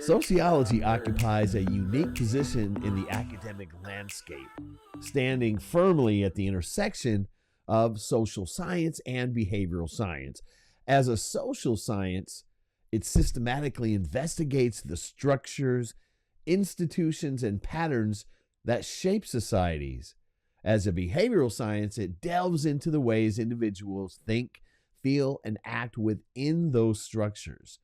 Sociology occupies a unique position in the academic landscape, standing firmly at the intersection of social science and behavioral science. As a social science, it systematically investigates the structures, institutions, and patterns that shape societies. As a behavioral science, it delves into the ways individuals think, feel, and act within those structures.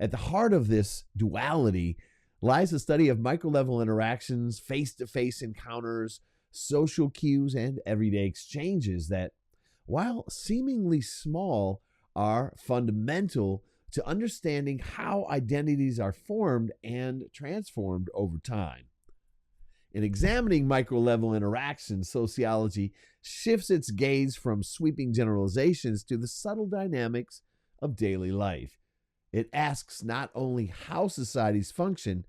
At the heart of this duality lies the study of microlevel interactions, face-to-face encounters, social cues, and everyday exchanges that, while seemingly small, are fundamental to understanding how identities are formed and transformed over time. In examining microlevel interactions, sociology shifts its gaze from sweeping generalizations to the subtle dynamics of daily life. It asks not only how societies function,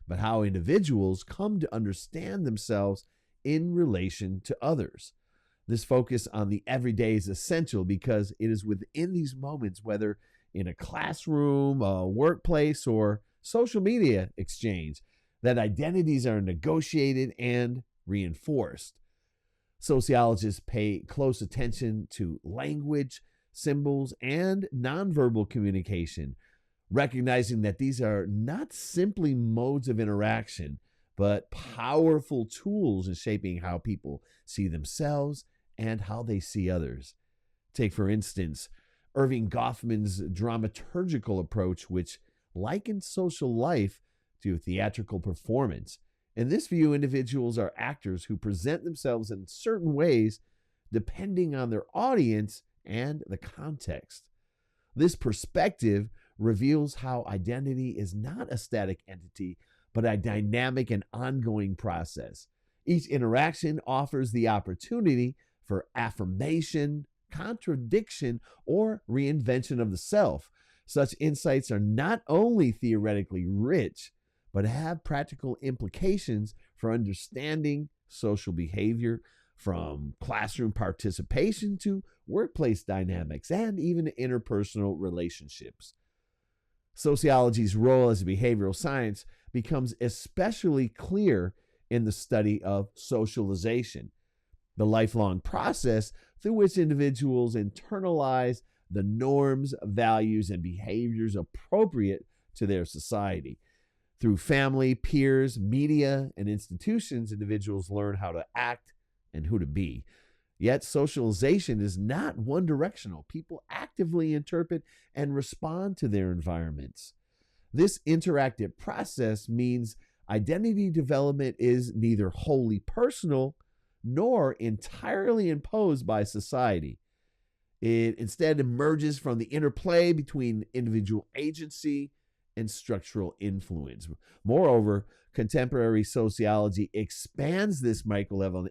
but how individuals come to understand themselves in relation to others. This focus on the everyday is essential because it is within these moments, whether in a classroom, a workplace, or social media exchange, that identities are negotiated and reinforced. Sociologists pay close attention to language, symbols, and nonverbal communication, recognizing that these are not simply modes of interaction, but powerful tools in shaping how people see themselves and how they see others. Take, for instance, Irving Goffman's dramaturgical approach, which likens social life to a theatrical performance. In this view, individuals are actors who present themselves in certain ways depending on their audience and the context. This perspective reveals how identity is not a static entity, but a dynamic and ongoing process. Each interaction offers the opportunity for affirmation, contradiction, or reinvention of the self. Such insights are not only theoretically rich, but have practical implications for understanding social behavior, from classroom participation to workplace dynamics and even interpersonal relationships. Sociology's role as a behavioral science becomes especially clear in the study of socialization, the lifelong process through which individuals internalize the norms, values, and behaviors appropriate to their society. Through family, peers, media, and institutions, individuals learn how to act and who to be. Yet socialization is not one directional. People actively interpret and respond to their environments. This interactive process means identity development is neither wholly personal nor entirely imposed by society. It instead emerges from the interplay between individual agency and structural influence. Moreover, contemporary sociology expands this microlevel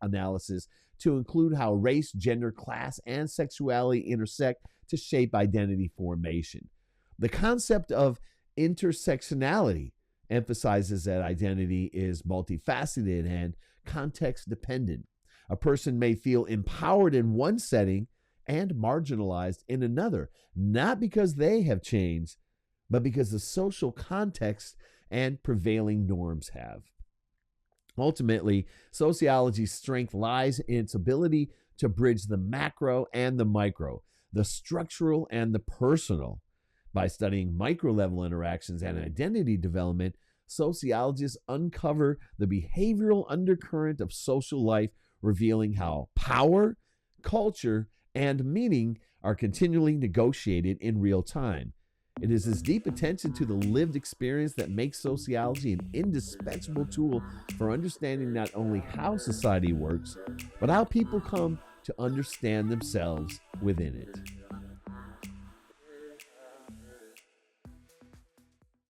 analysis to include how race, gender, class, and sexuality intersect to shape identity formation. The concept of intersectionality emphasizes that identity is multifaceted and context dependent. A person may feel empowered in one setting and marginalized in another, not because they have changed, but because the social context and prevailing norms have. Ultimately, sociology's strength lies in its ability to bridge the macro and the micro, the structural and the personal. By studying micro-level interactions and identity development, sociologists uncover the behavioral undercurrent of social life, revealing how power, culture, and meaning are continually negotiated in real time. It is this deep attention to the lived experience that makes sociology an indispensable tool for understanding not only how society works, but how people come to understand themselves within it.